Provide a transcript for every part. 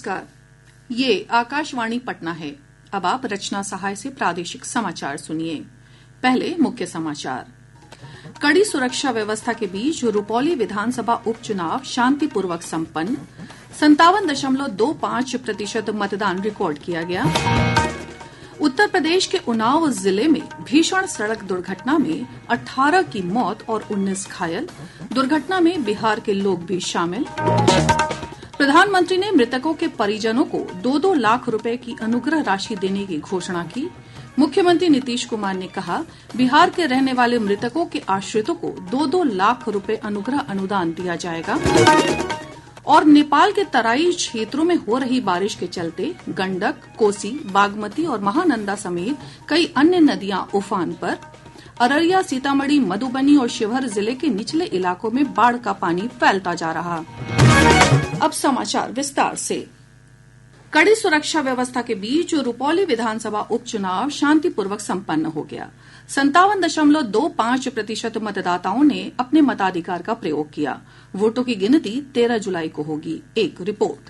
नमस्कार, ये आकाशवाणी पटना है। अब आप रचना सहाय से प्रादेशिक समाचार सुनिए। पहले मुख्य समाचार। कड़ी सुरक्षा व्यवस्था के बीच रुपौली विधानसभा उपचुनाव शांतिपूर्वक संपन्न। 57.25% मतदान रिकॉर्ड किया गया। उत्तर प्रदेश के उन्नाव जिले में भीषण सड़क दुर्घटना में 18 की मौत और 19 घायल। दुर्घटना में बिहार के लोग भी शामिल। प्रधानमंत्री ने मृतकों के परिजनों को 2-2 लाख रुपए की अनुग्रह राशि देने की घोषणा की। मुख्यमंत्री नीतीश कुमार ने कहा, बिहार के रहने वाले मृतकों के आश्रितों को 2-2 लाख रुपए अनुग्रह अनुदान दिया जाएगा। और नेपाल के तराई क्षेत्रों में हो रही बारिश के चलते गंडक, कोसी, बागमती और महानंदा समेत कई अन्य नदियां उफान पर। अररिया, सीतामढ़ी, मधुबनी और शिवहर जिले के निचले इलाकों में बाढ़ का पानी फैलता जा रहा। अब समाचार विस्तार से। कड़ी सुरक्षा व्यवस्था के बीच रुपौली विधानसभा उपचुनाव शांतिपूर्वक संपन्न हो गया। 57.25% मतदाताओं ने अपने मताधिकार का प्रयोग किया। वोटों की गिनती 13 जुलाई को होगी। एक रिपोर्ट।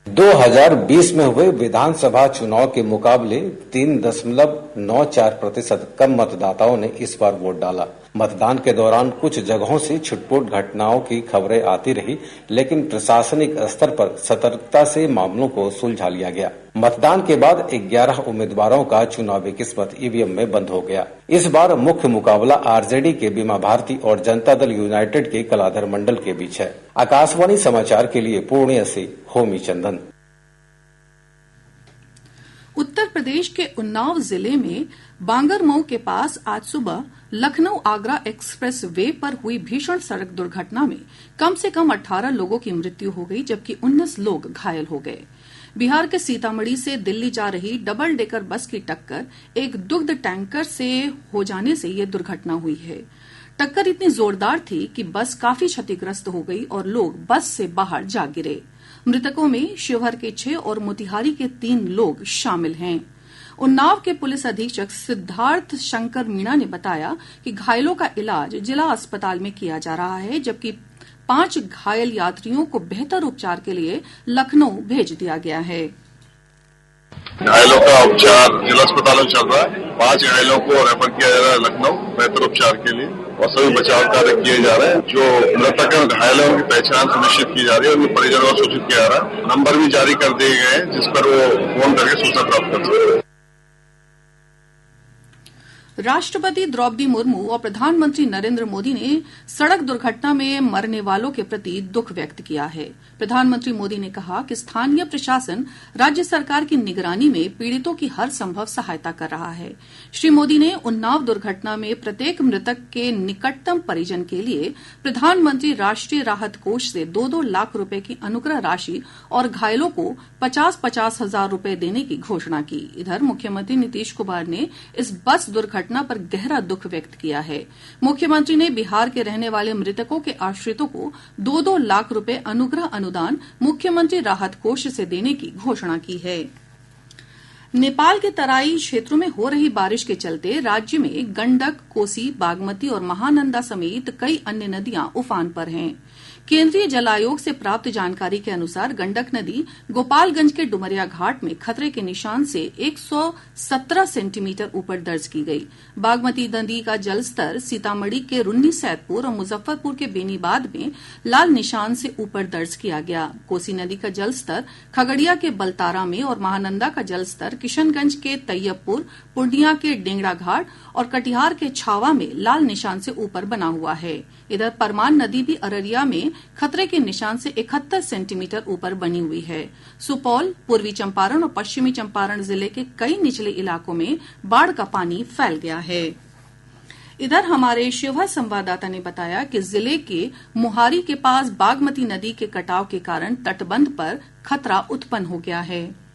2020 में हुए विधानसभा चुनाव के मुकाबले 3.94% कम मतदाताओं ने इस बार वोट डाला। मतदान के दौरान कुछ जगहों से छुटपुट घटनाओं की खबरें आती रही, लेकिन प्रशासनिक स्तर पर सतर्कता से मामलों को सुलझा लिया गया। मतदान के बाद 11 उम्मीदवारों का चुनावी किस्मत ईवीएम में बंद हो गया। इस बार मुख्य मुकाबला आरजेडी के बीमा भारती और जनता दल यूनाइटेड के कलाधर मंडल के बीच है। आकाशवाणी समाचार के लिए पूर्णिया से होमी चंदन। उत्तर प्रदेश के उन्नाव जिले में बांगरमऊ के पास आज सुबह लखनऊ आगरा एक्सप्रेस वे पर हुई भीषण सड़क दुर्घटना में कम से कम 18 लोगों की मृत्यु हो गई, जबकि 19 लोग घायल हो गए। बिहार के सीतामढ़ी से दिल्ली जा रही डबल डेकर बस की टक्कर एक दुग्ध टैंकर से हो जाने से ये दुर्घटना हुई है। टक्कर इतनी जोरदार थी कि बस काफी क्षतिग्रस्त हो गई और लोग बस से बाहर जा गिरे। मृतकों में शिवहर के 6 और मोतिहारी के 3 लोग शामिल हैं। उन्नाव के पुलिस अधीक्षक सिद्धार्थ शंकर मीणा ने बताया कि घायलों का इलाज जिला अस्पताल में किया जा रहा है, जबकि 5 घायल यात्रियों को बेहतर उपचार के लिए लखनऊ भेज दिया गया है। घायलों का उपचार जिला अस्पताल में चल रहा है। 5 घायलों को रेफर किया जा रहा है लखनऊ बेहतर उपचार के लिए और सभी बचाव कार्य किए जा रहे हैं। जो मृतक घायल है उनकी पहचान सुनिश्चित की जा रही है, उनके परिजनों को सूचित किया जा रहा है। नंबर भी जारी कर दिए गए हैं जिस पर वो फोन करके सूचना प्राप्त कर सकते हैं। राष्ट्रपति द्रौपदी मुर्मू और प्रधानमंत्री नरेंद्र मोदी ने सड़क दुर्घटना में मरने वालों के प्रति दुख व्यक्त किया है। प्रधानमंत्री मोदी ने कहा कि स्थानीय प्रशासन राज्य सरकार की निगरानी में पीड़ितों की हर संभव सहायता कर रहा है। श्री मोदी ने उन्नाव दुर्घटना में प्रत्येक मृतक के निकटतम परिजन के लिए प्रधानमंत्री राष्ट्रीय राहत कोष से 2-2 लाख रुपए की अनुग्रह राशि और घायलों को 50-50 हजार रुपए देने की घोषणा की। इधर मुख्यमंत्री नीतीश कुमार ने इस बस दुर्घटना पर गहरा दुख व्यक्त किया है। मुख्यमंत्री ने बिहार के रहने वाले मृतकों के आश्रितों को 2-2 लाख रुपए अनुग्रह अनुदान मुख्यमंत्री राहत कोष से देने की घोषणा की है। नेपाल के तराई क्षेत्रों में हो रही बारिश के चलते राज्य में गंडक, कोसी, बागमती और महानंदा समेत कई अन्य नदियां उफान पर हैं। केंद्रीय जल आयोग से प्राप्त जानकारी के अनुसार गंडक नदी गोपालगंज के डुमरिया घाट में खतरे के निशान से 117 सेंटीमीटर ऊपर दर्ज की गई। बागमती नदी का जलस्तर सीतामढ़ी के रुन्नी सैदपुर और मुजफ्फरपुर के बेनीबाद में लाल निशान से ऊपर दर्ज किया गया। कोसी नदी का जलस्तर खगड़िया के बलतारा में और महानंदा का जलस्तर किशनगंज के तैयबपुर, पूर्णिया के डेंगड़ा घाट और कटिहार के छावा में लाल निशान से ऊपर बना हुआ है। इधर परमान नदी भी अररिया में खतरे के निशान से 71 सेंटीमीटर ऊपर बनी हुई है। सुपौल, पूर्वी चंपारण और पश्चिमी चंपारण जिले के कई निचले इलाकों में बाढ़ का पानी फैल गया है। इधर हमारे शिवहर संवाददाता ने बताया कि जिले के मोहारी के पास बागमती नदी के कटाव के कारण तटबंध पर खतरा उत्पन्न हो गया है।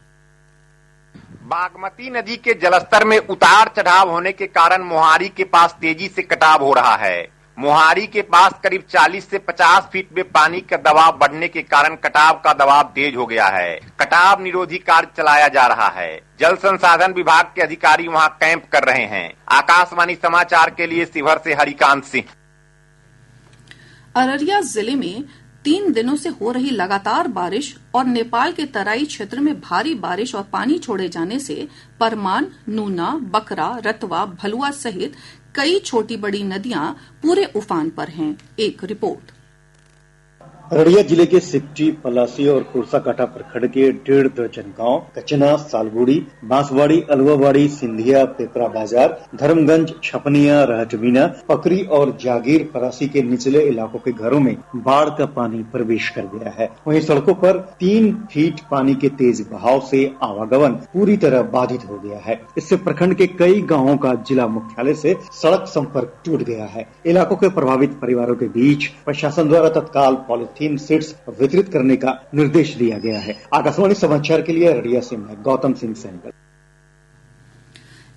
बागमती नदी के जलस्तर में उतार चढ़ाव होने के कारण मोहारी के पास तेजी से कटाव हो रहा है। मोहारी के पास करीब 40 से 50 फीट में पानी का दबाव बढ़ने के कारण कटाव का दबाव तेज हो गया है। कटाव निरोधी कार्य चलाया जा रहा है। जल संसाधन विभाग के अधिकारी वहां कैंप कर रहे हैं। आकाशवाणी समाचार के लिए शिवहर से हरिकांत सिंह। अररिया जिले में 3 दिनों से हो रही लगातार बारिश और नेपाल के तराई क्षेत्र में भारी बारिश और पानी छोड़े जाने से परमान, नूना, बकरा, रतवा, भलुआ सहित कई छोटी बड़ी नदियां पूरे उफान पर हैं। एक रिपोर्ट। अररिया जिले के सिकटी, पलासी और कुर्साकांटा प्रखंड के 1.5 दर्जन गांव कचना, सालगुड़ी, बांसवाड़ी, अलवाबाड़ी, सिंधिया, पेपरा बाजार, धर्मगंज, छपनिया, रहटमीना, पकरी और जागीर परासी के निचले इलाकों के घरों में बाढ़ का पानी प्रवेश कर गया है। वहीं सड़कों पर 3 फीट पानी के तेज बहाव से आवागमन पूरी तरह बाधित हो गया है। इससे प्रखंड के कई गाँवों का जिला मुख्यालय से सड़क संपर्क टूट गया है। इलाकों के प्रभावित परिवारों के बीच प्रशासन द्वारा तत्काल पॉलिथीन सीड्स वितरित करने का निर्देश दिया गया है। आकाशवाणी समाचार के लिए अररिया से मैं गौतम सिंह सहगल।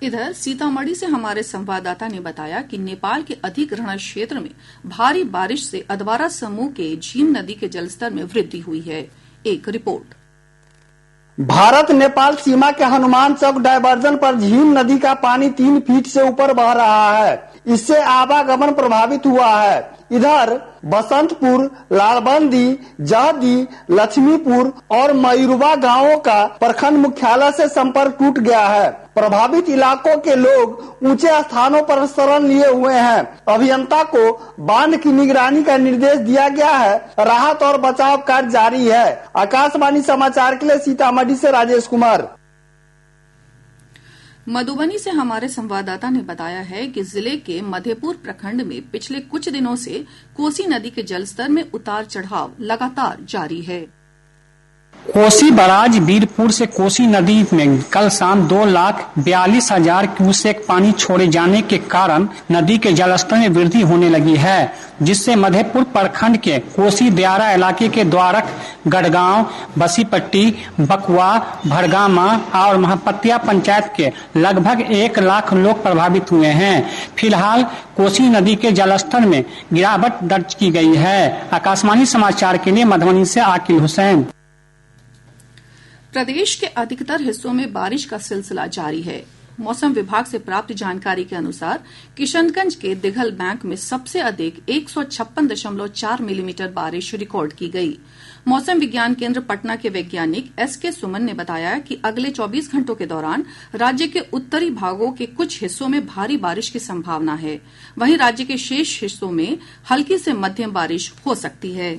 इधर सीतामढ़ी से हमारे संवाददाता ने बताया कि नेपाल के अधिग्रहण क्षेत्र में भारी बारिश से अधवारा समूह के झीम नदी के जलस्तर में वृद्धि हुई है। एक रिपोर्ट। भारत नेपाल सीमा के हनुमान चौक डायवर्जन पर झीम नदी का पानी 3 फीट से ऊपर बह रहा है। इससे आवागमन प्रभावित हुआ है। इधर बसंतपुर, लालबंदी, जहदी, लक्ष्मीपुर और मयूरवा गांवों का प्रखंड मुख्यालय से संपर्क टूट गया है। प्रभावित इलाकों के लोग ऊंचे स्थानों पर शरण लिए हुए हैं। अभियंता को बांध की निगरानी का निर्देश दिया गया है। राहत और बचाव कार्य जारी है। आकाशवाणी समाचार के लिए सीतामढ़ी से राजेश कुमार। मधुबनी से हमारे संवाददाता ने बताया है कि जिले के मधेपुर प्रखंड में पिछले कुछ दिनों से कोसी नदी के जलस्तर में उतार चढ़ाव लगातार जारी है। कोसी बराज वीरपुर से कोसी नदी में कल शाम 2,42,000 क्यूसेक पानी छोड़े जाने के कारण नदी के जलस्तर में वृद्धि होने लगी है, जिससे मधेपुर प्रखंड के कोसी दियारा इलाके के द्वारक, गढ़गांव, बसीपट्टी, बकुआ, भड़गामा और महपतिया पंचायत के लगभग 1 लाख लोग प्रभावित हुए हैं। फिलहाल कोसी नदी के जलस्तर में गिरावट दर्ज की गई है। आकाशवाणी समाचार के लिए मधुबनी से आकिल हुसैन। प्रदेश के अधिकतर हिस्सों में बारिश का सिलसिला जारी है। मौसम विभाग से प्राप्त जानकारी के अनुसार किशनगंज के दिघल बैंक में सबसे अधिक 156.4 मिलीमीटर बारिश रिकॉर्ड की गई। मौसम विज्ञान केंद्र पटना के वैज्ञानिक एसके सुमन ने बताया कि अगले 24 घंटों के दौरान राज्य के उत्तरी भागों के कुछ हिस्सों में भारी बारिश की संभावना है। वहीं राज्य के शेष हिस्सों में हल्की से मध्यम बारिश हो सकती है।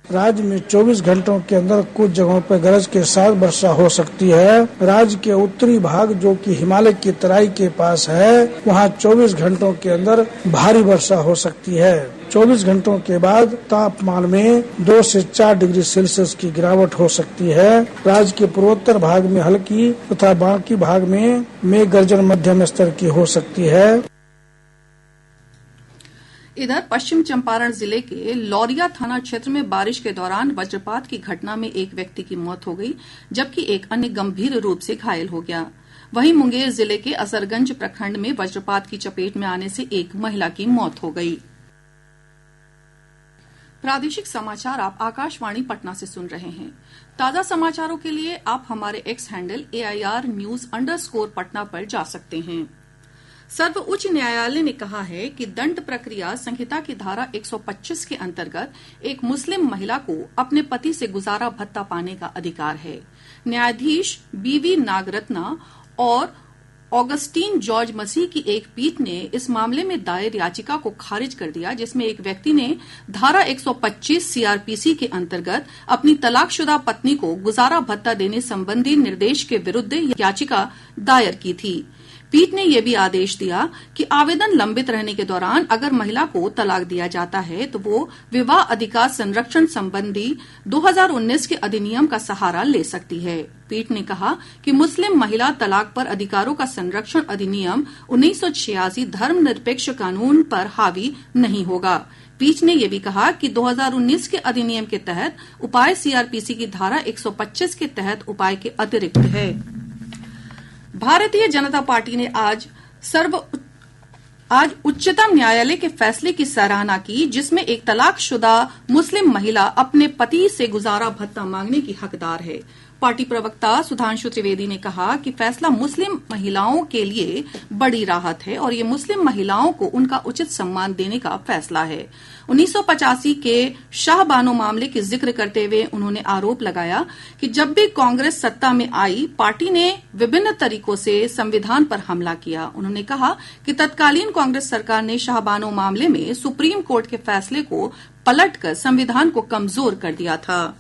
राज्य में 24 घंटों के अंदर कुछ जगहों पर गरज के साथ वर्षा हो सकती है। राज्य के उत्तरी भाग जो कि हिमालय की तराई के पास है, वहां 24 घंटों के अंदर भारी वर्षा हो सकती है। 24 घंटों के बाद तापमान में 2 से 4 डिग्री सेल्सियस की गिरावट हो सकती है। राज्य के पूर्वोत्तर भाग में हल्की तथा बाकी भाग में मेघ गर्जन मध्यम स्तर की हो सकती है। इधर पश्चिम चंपारण जिले के लौरिया थाना क्षेत्र में बारिश के दौरान वज्रपात की घटना में एक व्यक्ति की मौत हो गई, जबकि एक अन्य गंभीर रूप से घायल हो गया। वहीं मुंगेर जिले के असरगंज प्रखंड में वज्रपात की चपेट में आने से एक महिला की मौत हो गई। प्रादेशिक समाचार आप आकाशवाणी पटना से सुन रहे हैं। ताजा समाचारों के लिए आप हमारे एक्स हैंडल AIR_News_पटना पर जा सकते हैं। सर्वोच्च न्यायालय ने कहा है कि दंड प्रक्रिया संहिता की धारा 125 के अंतर्गत एक मुस्लिम महिला को अपने पति से गुजारा भत्ता पाने का अधिकार है। न्यायाधीश BV नागरत्ना और ऑगस्टीन जॉर्ज मसीह की एक पीठ ने इस मामले में दायर याचिका को खारिज कर दिया, जिसमें एक व्यक्ति ने धारा 125 CRPC के अंतर्गत अपनी तलाकशुदा पत्नी को गुजारा भत्ता देने संबंधी निर्देश के विरुद्ध याचिका दायर की थी। पीठ ने यह भी आदेश दिया कि आवेदन लंबित रहने के दौरान अगर महिला को तलाक दिया जाता है तो वो विवाह अधिकार संरक्षण संबंधी 2019 के अधिनियम का सहारा ले सकती है। पीठ ने कहा कि मुस्लिम महिला तलाक पर अधिकारों का संरक्षण अधिनियम 1986 धर्मनिरपेक्ष कानून पर हावी नहीं होगा। पीठ ने यह भी कहा कि 2019 के अधिनियम के तहत उपाय CRPC की धारा 125 के तहत उपाय के अतिरिक्त है। भारतीय जनता पार्टी ने आज उच्चतम न्यायालय के फैसले की सराहना की, जिसमें एक तलाकशुदा मुस्लिम महिला अपने पति से गुजारा भत्ता मांगने की हकदार है। पार्टी प्रवक्ता सुधांशु त्रिवेदी ने कहा कि फैसला मुस्लिम महिलाओं के लिए बड़ी राहत है और ये मुस्लिम महिलाओं को उनका उचित सम्मान देने का फैसला है। 1985 के शाहबानो मामले की जिक्र करते हुए उन्होंने आरोप लगाया कि जब भी कांग्रेस सत्ता में आई, पार्टी ने विभिन्न तरीकों से संविधान पर हमला किया। उन्होंने कहा कि तत्कालीन कांग्रेस सरकार ने शाहबानो मामले में सुप्रीम कोर्ट के फैसले को पलटकर संविधान को कमजोर कर दिया था।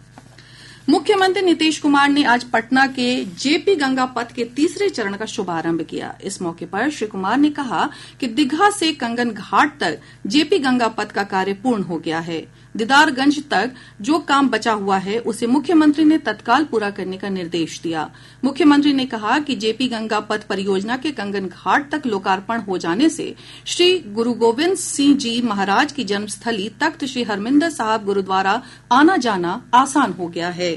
मुख्यमंत्री नीतीश कुमार ने आज पटना के जेपी गंगा पथ के तीसरे चरण का शुभारंभ किया। इस मौके पर श्री कुमार ने कहा कि दीघा से कंगन घाट तक जेपी गंगा पथ का कार्य पूर्ण हो गया है। दीदारगंज तक जो काम बचा हुआ है उसे मुख्यमंत्री ने तत्काल पूरा करने का निर्देश दिया। मुख्यमंत्री ने कहा कि जेपी गंगा पथ परियोजना के कंगन घाट तक लोकार्पण हो जाने से श्री गुरु गोविंद सिंह जी महाराज की जन्मस्थली तख्त श्री हरमिंदर साहिब गुरुद्वारा आना जाना आसान हो गया है।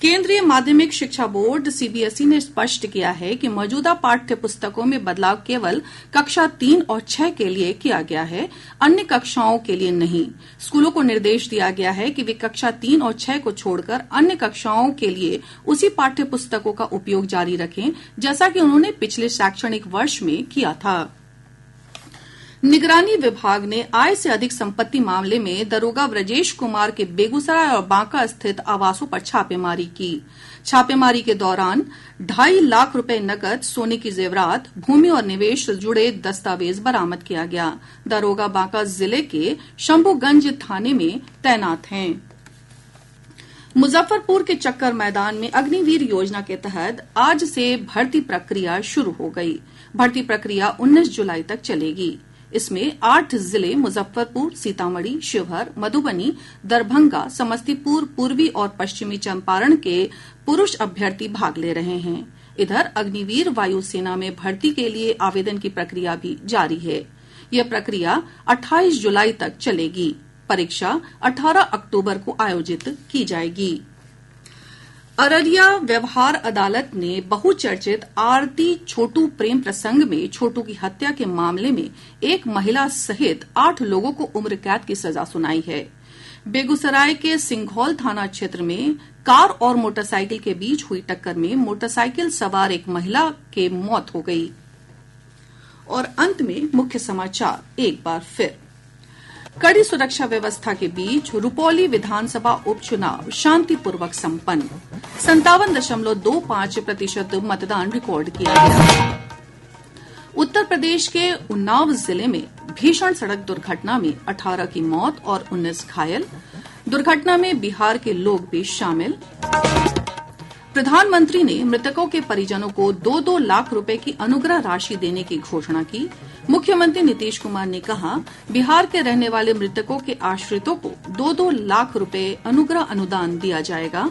केंद्रीय माध्यमिक शिक्षा बोर्ड सीबीएसई ने स्पष्ट किया है कि मौजूदा पाठ्य पुस्तकों में बदलाव केवल कक्षा 3 और 6 के लिए किया गया है, अन्य कक्षाओं के लिए नहीं। स्कूलों को निर्देश दिया गया है कि वे कक्षा 3 और 6 को छोड़कर अन्य कक्षाओं के लिए उसी पाठ्य पुस्तकों का उपयोग जारी रखें, जैसा कि उन्होंने पिछले शैक्षणिक वर्ष में किया था। निगरानी विभाग ने आय से अधिक संपत्ति मामले में दरोगा ब्रजेश कुमार के बेगूसराय और बांका स्थित आवासों पर छापेमारी की। छापेमारी के दौरान 2.5 लाख रुपए नकद, सोने की जेवरात, भूमि और निवेश से जुड़े दस्तावेज बरामद किया गया। दरोगा बांका जिले के शंभुगंज थाने में तैनात हैं। मुजफ्फरपुर के चक्कर मैदान में अग्निवीर योजना के तहत आज से भर्ती प्रक्रिया शुरू हो गई। भर्ती प्रक्रिया 19 जुलाई तक चलेगी। इसमें 8 जिले मुजफ्फरपुर, सीतामढ़ी, शिवहर, मधुबनी, दरभंगा, समस्तीपुर, पूर्वी और पश्चिमी चंपारण के पुरुष अभ्यर्थी भाग ले रहे हैं। इधर अग्निवीर वायुसेना में भर्ती के लिए आवेदन की प्रक्रिया भी जारी है। यह प्रक्रिया 28 जुलाई तक चलेगी। परीक्षा 18 अक्टूबर को आयोजित की जाएगी। अररिया व्यवहार अदालत ने बहुचर्चित आरती छोटू प्रेम प्रसंग में छोटू की हत्या के मामले में एक महिला सहित 8 लोगों को उम्र कैद की सजा सुनाई है। बेगूसराय के सिंघौल थाना क्षेत्र में कार और मोटरसाइकिल के बीच हुई टक्कर में मोटरसाइकिल सवार एक महिला की मौत हो गई। और अंत में मुख्य समाचार एक बार फिर। कड़ी सुरक्षा व्यवस्था के बीच रुपौली विधानसभा उपचुनाव शांतिपूर्वक संपन्न। 57.25% मतदान रिकॉर्ड किया गया। उत्तर प्रदेश के उन्नाव जिले में भीषण सड़क दुर्घटना में 18 की मौत और 19 घायल। दुर्घटना में बिहार के लोग भी शामिल। प्रधानमंत्री ने मृतकों के परिजनों को 2-2 लाख रुपए की अनुग्रह राशि देने की घोषणा की। मुख्यमंत्री नीतीश कुमार ने कहा, बिहार के रहने वाले मृतकों के आश्रितों को 2-2 लाख रुपए अनुग्रह अनुदान दिया जाएगा।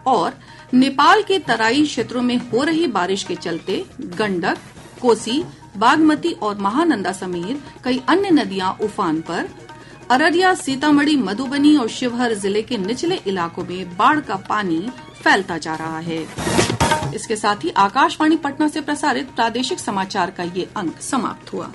और नेपाल के तराई क्षेत्रों में हो रही बारिश के चलते गंडक, कोसी, बागमती और महानंदा समेत कई अन्य नदियां उफान पर। अररिया, सीतामढ़ी, मधुबनी और शिवहर जिले के निचले इलाकों में बाढ़ का पानी फैलता जा रहा है। इसके साथ ही आकाशवाणी पटना से प्रसारित प्रादेशिक समाचार का ये अंक समाप्त हुआ।